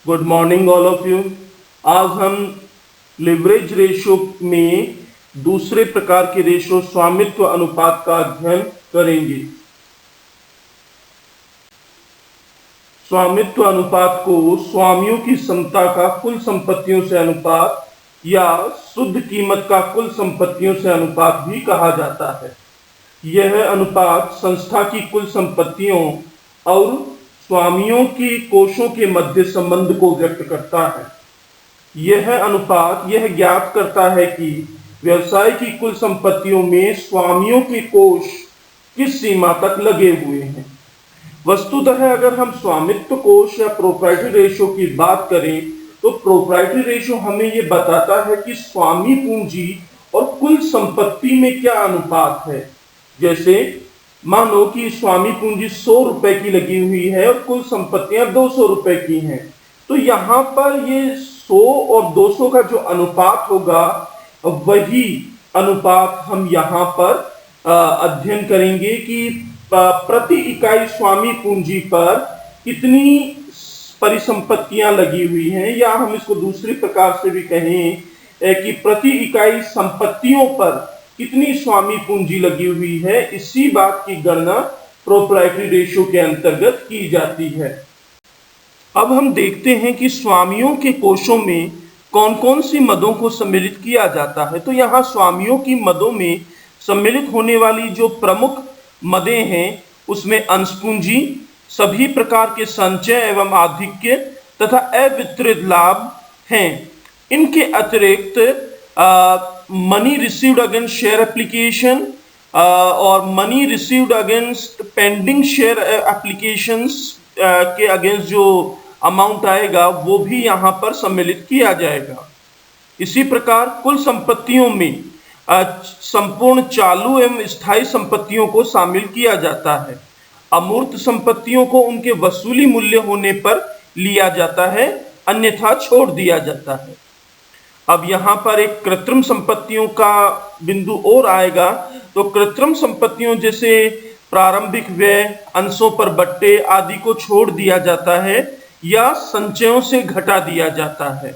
Good morning all of you. आज हम leverage ratio में दूसरे प्रकार के रेशो स्वामित्व अनुपात का अध्ययन करेंगे। स्वामित्व अनुपात को स्वामियों की क्षमता का कुल संपत्तियों से अनुपात या शुद्ध कीमत का कुल संपत्तियों से अनुपात भी कहा जाता है। यह अनुपात संस्था की कुल संपत्तियों और स्वामियों की कोषों के मध्य संबंध को व्यक्त करता है। यह अनुपात यह ज्ञात करता है कि व्यवसाय की कुल संपत्तियों में स्वामियों के कोष किस सीमा तक लगे हुए हैं। वस्तुतः अगर हम स्वामित्व कोष या प्रोप्राइटरी रेशो की बात करें तो प्रोप्राइटरी रेशो हमें यह बताता है कि स्वामी पूंजी और कुल संपत्ति में क्या अनुपात है। जैसे मानो कि स्वामी पूंजी 100 रुपए की लगी हुई है और कुल संपत्तियां 200 रुपए की हैं, तो यहाँ पर ये 100 और 200 का जो अनुपात होगा वही अनुपात हम यहाँ पर अध्ययन करेंगे कि प्रति इकाई स्वामी पूंजी पर कितनी परिसंपत्तियां लगी हुई हैं, या हम इसको दूसरे प्रकार से भी कहें कि प्रति इकाई संपत्तियों पर कितनी स्वामी पूंजी लगी हुई है। इसी बात की गणना प्रोप्राइटरी रेशो के अंतर्गत की जाती है। अब हम देखते हैं कि स्वामियों के कोषों में कौन कौन सी मदों को सम्मिलित किया जाता है। तो यहाँ स्वामियों की मदों में सम्मिलित होने वाली जो प्रमुख मदें हैं उसमें अंश पूंजी, सभी प्रकार के संचय एवं आधिक्य तथा अवितरित लाभ हैं। इनके अतिरिक्त money received against share application और money received against pending share applications के अगेंस्ट जो अमाउंट आएगा वो भी यहाँ पर सम्मिलित किया जाएगा। इसी प्रकार कुल संपत्तियों में संपूर्ण चालू एवं स्थायी संपत्तियों को शामिल किया जाता है। अमूर्त संपत्तियों को उनके वसूली मूल्य होने पर लिया जाता है, अन्यथा छोड़ दिया जाता है। अब यहाँ पर एक कृत्रिम संपत्तियों का बिंदु और आएगा। तो कृत्रिम संपत्तियों जैसे प्रारंभिक व्यय, अंशों पर बट्टे आदि को छोड़ दिया जाता है या संचयों से घटा दिया जाता है।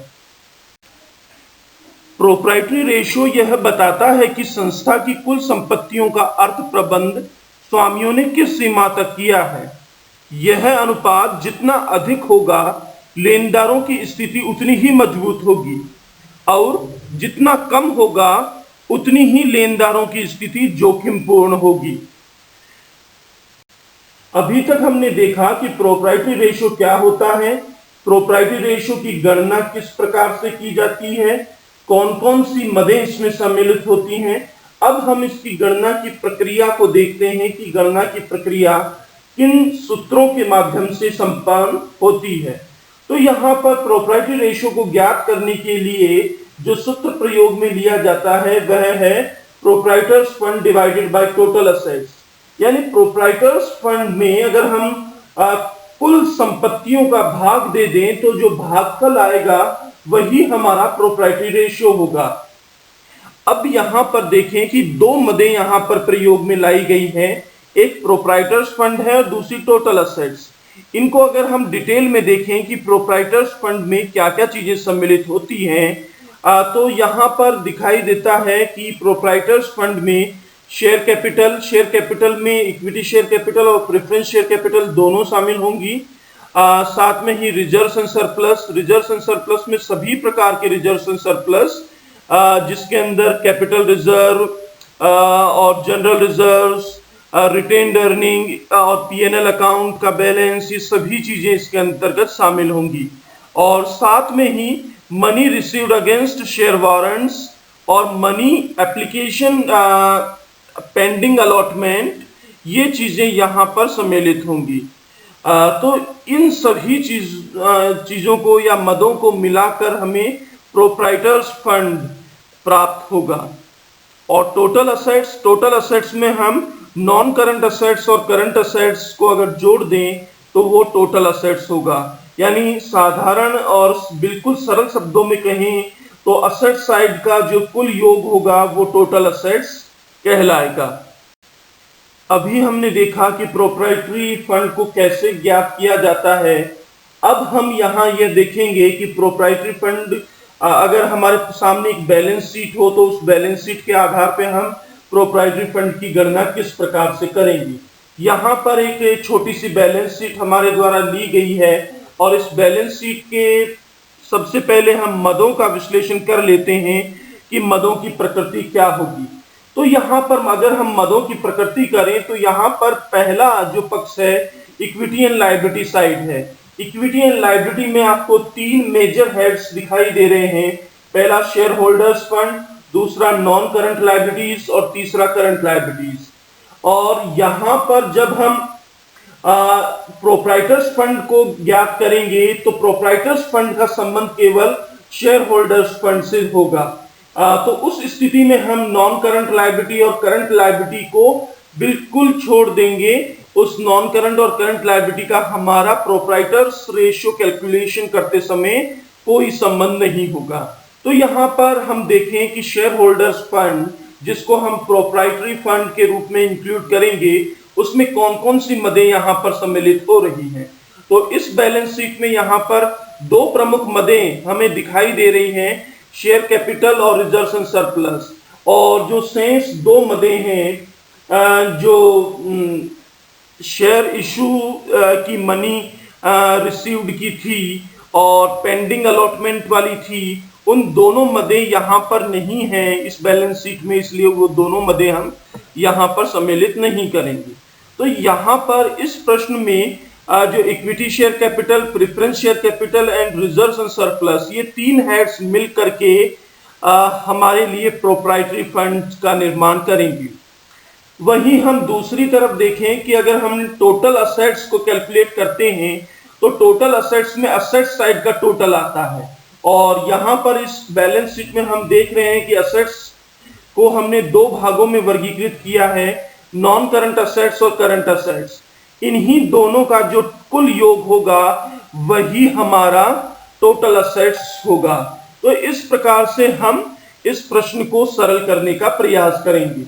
प्रोप्राइटरी रेशो यह बताता है कि संस्था की कुल संपत्तियों का अर्थ प्रबंध स्वामियों ने किस सीमा तक किया है। यह अनुपात जितना अधिक होगा लेनदारों की स्थिति उतनी ही मजबूत होगी और जितना कम होगा उतनी ही लेनदारों की स्थिति जोखिमपूर्ण होगी। अभी तक हमने देखा कि प्रोप्राइटरी रेशो क्या होता है, प्रोप्राइटरी रेशो की गणना किस प्रकार से की जाती है, कौन कौन सी मदें इसमें सम्मिलित होती हैं। अब हम इसकी गणना की प्रक्रिया को देखते हैं कि गणना की प्रक्रिया किन सूत्रों के माध्यम से संपन्न होती है। तो यहाँ पर प्रोप्राइटरी रेशो को ज्ञात करने के लिए जो सूत्र प्रयोग में लिया जाता है वह है proprietors fund divided by total assets. यानी प्रोप्राइटर्स फंड में अगर हम कुल संपत्तियों का भाग दे दें तो जो भागफल आएगा वही हमारा प्रोप्राइटरी रेशो होगा। अब यहाँ पर देखें कि दो मदें यहाँ पर प्रयोग में लाई गई हैं, एक प्रोप्राइटर्स फंड है और दूसरी टोटल असेट्स। इनको अगर हम डिटेल में देखें कि प्रोप्राइटर्स फंड में क्या क्या चीजें सम्मिलित होती हैं तो यहाँ पर दिखाई देता है कि प्रोप्राइटर्स फंड में शेयर कैपिटल में इक्विटी शेयर कैपिटल और प्रेफरेंस शेयर कैपिटल दोनों शामिल होंगी। साथ में ही रिजर्व्स एंड सरप्लस में सभी प्रकार के रिजर्व्स एंड सरप्लस जिसके अंदर कैपिटल रिजर्व और जनरल रिजर्व्स, रिटेन्ड अर्निंग और पीएनएल अकाउंट का बैलेंस, ये सभी चीजें इसके अंतर्गत शामिल होंगी। और साथ में ही money received against share warrants और मनी एप्लीकेशन पेंडिंग अलॉटमेंट, ये चीजें यहाँ पर सम्मिलित होंगी। तो इन सभी चीजों को या मदों को मिलाकर हमें प्रोप्राइटर्स फंड प्राप्त होगा। और टोटल असेट्स में हम नॉन करंट असेट्स और करंट असेट्स को अगर जोड़ दें तो वो टोटल असेट्स होगा। यानी साधारण और बिल्कुल सरल शब्दों में कहें तो असेट साइड का जो कुल योग होगा वो टोटल असेट्स कहलाएगा। अभी हमने देखा कि प्रोप्राइटरी फंड को कैसे ज्ञात किया जाता है अब हम यहाँ यह देखेंगे कि प्रोप्राइटरी फंड, अगर हमारे सामने एक बैलेंस शीट हो तो उस बैलेंस शीट के आधार पे हम प्रोप्राइटरी फंड की गणना किस प्रकार से करेंगे। यहाँ पर एक छोटी सी बैलेंस शीट हमारे द्वारा ली गई है और इस बैलेंस शीट के सबसे पहले हम मदों का विश्लेषण कर लेते हैं कि मदों की प्रकृति क्या होगी। तो यहाँ पर अगर हम मदों की प्रकृति करें तो यहाँ पर पहला जो पक्ष है इक्विटी एंड लायबिलिटी साइड है। इक्विटी एंड लायबिलिटी में आपको तीन मेजर हेड्स दिखाई दे रहे हैं। पहला शेयर होल्डर्स फंड, दूसरा नॉन करंट लायबिलिटीज और तीसरा करंट लायबिलिटीज। और यहाँ पर जब हम प्रोप्राइटर्स फंड को ज्ञात करेंगे तो प्रोप्राइटर्स फंड का संबंध केवल शेयर होल्डर्स फंड से होगा। तो उस स्थिति में हम नॉन करंट लायबिलिटी और करंट लायबिलिटी को बिल्कुल छोड़ देंगे। उस नॉन करंट और करंट लायबिलिटी का हमारा प्रोप्राइटर्स रेशियो कैलकुलेशन करते समय कोई संबंध नहीं होगा। तो यहाँ पर हम देखें कि शेयर होल्डर्स फंड, जिसको हम प्रोप्राइटरी फंड के रूप में इंक्लूड करेंगे, उसमें कौन कौन सी मदें यहाँ पर सम्मिलित हो रही हैं। तो इस बैलेंस शीट में यहाँ पर दो प्रमुख मदें हमें दिखाई दे रही हैं, शेयर कैपिटल और रिजर्व्स एंड सरप्लस। और जो शेष दो मदें हैं जो शेयर इशू की मनी रिसीव्ड की थी और पेंडिंग अलॉटमेंट वाली थी, उन दोनों मदें यहाँ पर नहीं हैं इस बैलेंस शीट में, इसलिए वो दोनों मदें हम यहाँ पर सम्मिलित नहीं करेंगे। तो यहाँ पर इस प्रश्न में जो equity share capital, preference share capital and reserves and surplus, ये तीन हेड्स मिल करके हमारे लिए प्रोप्राइटरी फंड का निर्माण करेंगे। वहीं हम दूसरी तरफ देखें कि अगर हम टोटल असेट्स को कैलकुलेट करते हैं तो टोटल असेट्स में असेट साइड का टोटल आता है। और यहाँ पर इस बैलेंस शीट में हम देख रहे हैं कि असेट्स को हमने दो भागों में वर्गीकृत किया है, नॉन करंट असेट्स और करंट असेट्स। इन्हीं दोनों का जो कुल योग होगा वही हमारा टोटल असेट्स होगा। तो इस प्रकार से हम इस प्रश्न को सरल करने का प्रयास करेंगे।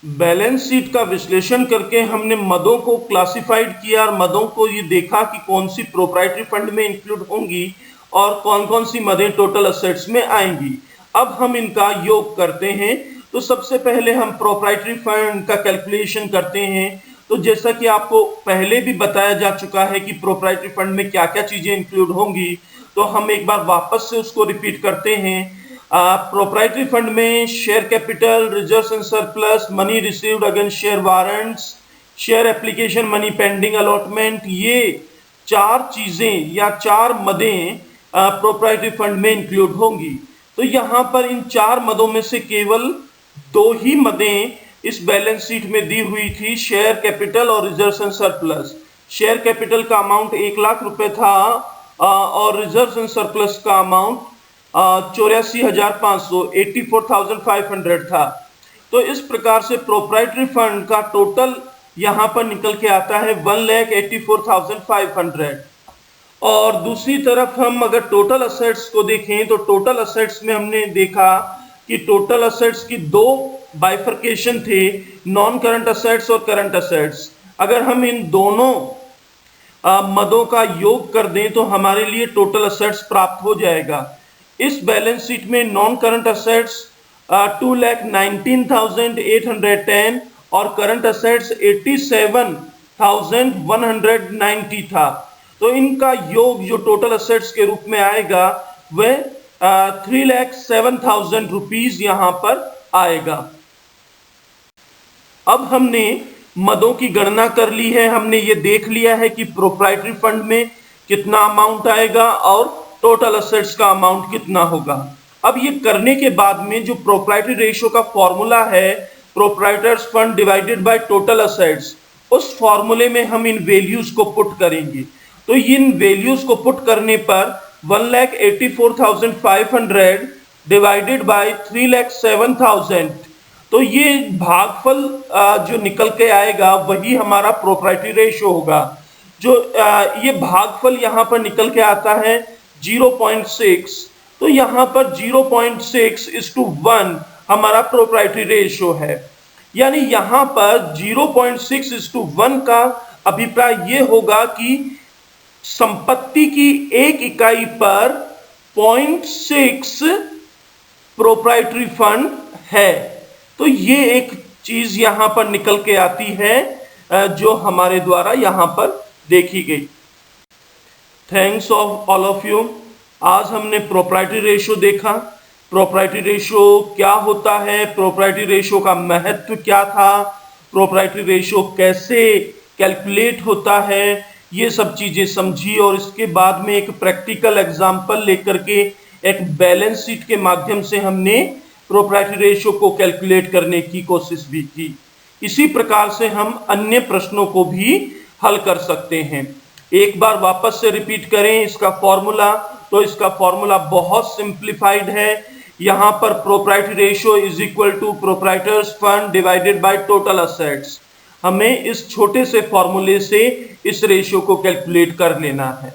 बैलेंस शीट का विश्लेषण करके हमने मदों को क्लासिफाइड किया और मदों को ये देखा कि कौन सी प्रोप्राइटरी फंड में इंक्लूड होंगी और कौन कौन सी मदें टोटल असेट्स में आएंगी। अब हम इनका योग करते हैं। तो सबसे पहले हम प्रोप्राइटरी फंड का कैलकुलेशन करते हैं। तो जैसा कि आपको पहले भी बताया जा चुका है कि प्रोप्राइटरी फंड में क्या क्या चीजें इंक्लूड होंगी, तो हम एक बार वापस से उसको रिपीट करते हैं। प्रोप्राइटरी फंड में share capital, reserves and surplus, money received against share warrants, share application money pending allotment, ये चार चीजें या चार मदें प्रोप्राइटरी फंड में इंक्लूड होंगी। तो यहाँ पर इन चार मदों में से केवल दो ही मदें इस बैलेंस शीट में दी हुई थी, शेयर कैपिटल और reserves and surplus. Share capital का अमाउंट 1 लाख रुपए था और रिजर्व्स एंड सरप्लस का अमाउंट 84,500 84,500 था। तो इस प्रकार से प्रोप्राइटरी फंड का टोटल यहाँ पर निकल के आता है 1,84,500। और दूसरी तरफ हम अगर टोटल असेट्स को देखें तो टोटल असेट्स में हमने देखा कि टोटल असेट्स की दो बाइफर्केशन थे, नॉन करंट असेट्स और करंट असेट्स। अगर हम इन दोनों मदों का योग कर दें तो हमारे लिए टोटल असेट्स प्राप्त हो जाएगा। इस बैलेंस शीट में नॉन करंट असेट्स 2,19,810 और करंट असेट्स 87,190 था। तो इनका योग जो टोटल असेट्स के रूप में आएगा वह 3,07,000 रुपीज यहाँ पर आएगा। अब हमने मदों की गणना कर ली है, हमने ये देख लिया है कि प्रोप्राइटरी फंड में कितना अमाउंट आएगा और टोटल असेट्स का अमाउंट कितना होगा। अब ये करने के बाद में जो प्रोप्राइटरी रेशियो का फॉर्मूला है, proprietors fund divided by total assets, उस फॉर्मूले में हम इन वैल्यूज को पुट करेंगे। तो इन वैल्यूज को पुट करने पर 1,84,500 डिवाइडेड बाय 3,07,000, तो ये भागफल जो निकल के आएगा वही हमारा प्रोप्राइटरी रेशियो होगा। जो ये भागफल यहाँ पर निकल के आता है 0.6, तो यहाँ पर 0.6:1 हमारा प्रोप्राइटरी रेशियो है। यानी यहाँ पर 0.6:1 का अभिप्राय ये होगा कि संपत्ति की एक इकाई पर 0.6 प्रोप्राइटरी फंड है। तो ये एक चीज यहां पर निकल के आती है जो हमारे द्वारा यहां पर देखी गई। Thanks all of you. आज हमने प्रोप्राइटरी रेशो देखा। प्रोप्राइटरी रेशो क्या होता है, प्रोप्राइटरी रेशो का महत्व क्या था, प्रोप्राइटरी रेशो कैसे कैलकुलेट होता है, ये सब चीजें समझी और इसके बाद में एक प्रैक्टिकल एग्जाम्पल लेकर के एक बैलेंस शीट के माध्यम से हमने प्रोप्राइटरी रेशो को कैलकुलेट करने की कोशिश भी की। इसी प्रकार से हम अन्य प्रश्नों को भी हल कर सकते हैं। एक बार वापस से रिपीट करें इसका फॉर्मूला, तो इसका फॉर्मूला बहुत सिंप्लीफाइड है। यहां पर proprietary ratio is equal to proprietors fund divided by total assets. हमें इस छोटे से फॉर्मूले से इस रेशियो को कैलकुलेट कर लेना है।